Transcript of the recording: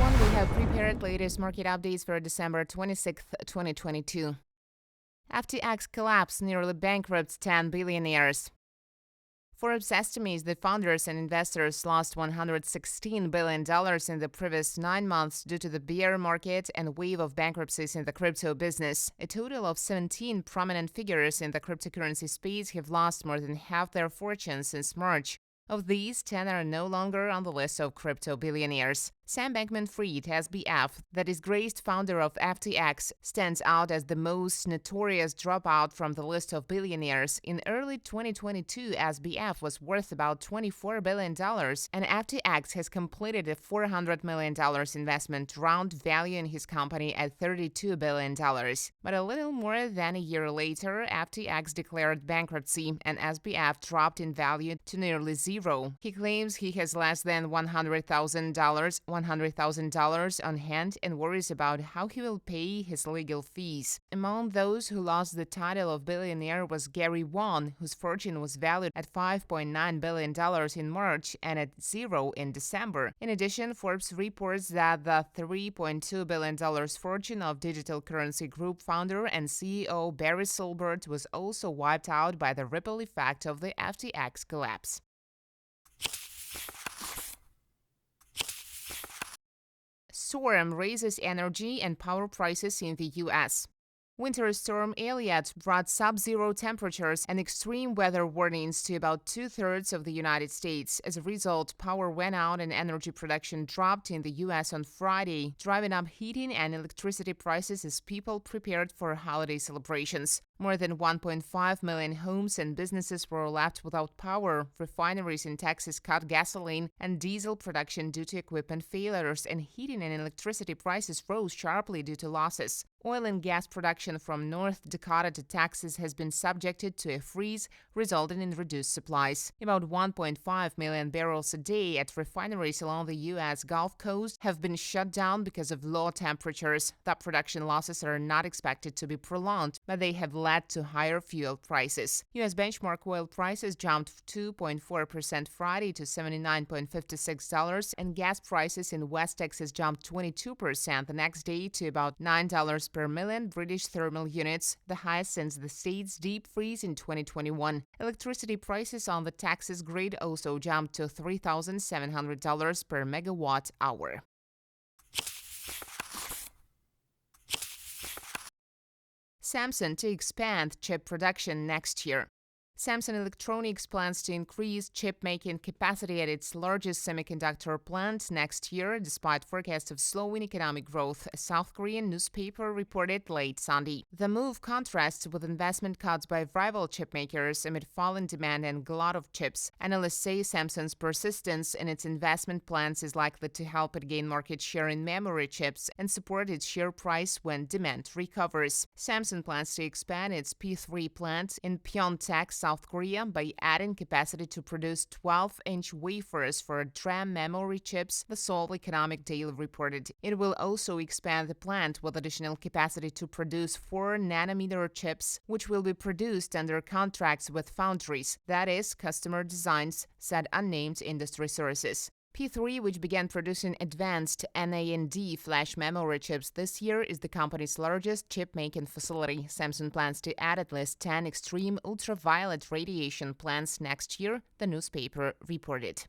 everyone, we have prepared latest market updates for December 26, 2022. FTX collapse nearly bankrupts 10 billionaires. Forbes estimates that founders and investors lost $116 billion in the previous 9 months due to the bear market and wave of bankruptcies in the crypto business. A total of 17 prominent figures in the cryptocurrency space have lost more than half their fortunes since March. Of these, 10 are no longer on the list of crypto billionaires. Sam Bankman-Fried, SBF, the disgraced founder of FTX, stands out as the most notorious dropout from the list of billionaires. In early 2022, SBF was worth about $24 billion, and FTX has completed a $400 million investment round, valuing his company at $32 billion. But a little more than a year later, FTX declared bankruptcy, and SBF dropped in value to nearly zero. He claims he has less than $100,000 on hand and worries about how he will pay his legal fees. Among those who lost the title of billionaire was Gary Wang, whose fortune was valued at $5.9 billion in March and at zero in December. In addition, Forbes reports that the $3.2 billion fortune of digital currency group founder and CEO Barry Silbert was also wiped out by the ripple effect of the FTX collapse. Storm raises energy and power prices in the U.S. Winter storm Elliott brought sub-zero temperatures and extreme weather warnings to about two-thirds of the United States. As a result, power went out and energy production dropped in the U.S. on Friday, driving up heating and electricity prices as people prepared for holiday celebrations. More than 1.5 million homes and businesses were left without power. Refineries in Texas cut gasoline and diesel production due to equipment failures, and heating and electricity prices rose sharply due to losses. Oil and gas production from North Dakota to Texas has been subjected to a freeze, resulting in reduced supplies. About 1.5 million barrels a day at refineries along the U.S. Gulf Coast have been shut down because of low temperatures. The production losses are not expected to be prolonged, but they have led to higher fuel prices. U.S. benchmark oil prices jumped 2.4% Friday to $79.56, and gas prices in West Texas jumped 22% the next day to about $9 per million British thermal units, the highest since the state's deep freeze in 2021. Electricity prices on the Texas grid also jumped to $3,700 per megawatt hour. Samsung to expand chip production next year. Samsung Electronics plans to increase chip-making capacity at its largest semiconductor plant next year, despite forecasts of slowing economic growth, a South Korean newspaper reported late Sunday. The move contrasts with investment cuts by rival chipmakers amid falling demand and glut of chips. Analysts say Samsung's persistence in its investment plans is likely to help it gain market share in memory chips and support its share price when demand recovers. Samsung plans to expand its P3 plant in Pyeongtaek, South Korea, by adding capacity to produce 12-inch wafers for DRAM memory chips, the Seoul Economic Daily reported. It will also expand the plant with additional capacity to produce 4-nanometer chips, which will be produced under contracts with foundries, that is, customer designs, said unnamed industry sources. P3, which began producing advanced NAND flash memory chips this year, is the company's largest chip-making facility. Samsung plans to add at least 10 extreme ultraviolet radiation plants next year, the newspaper reported.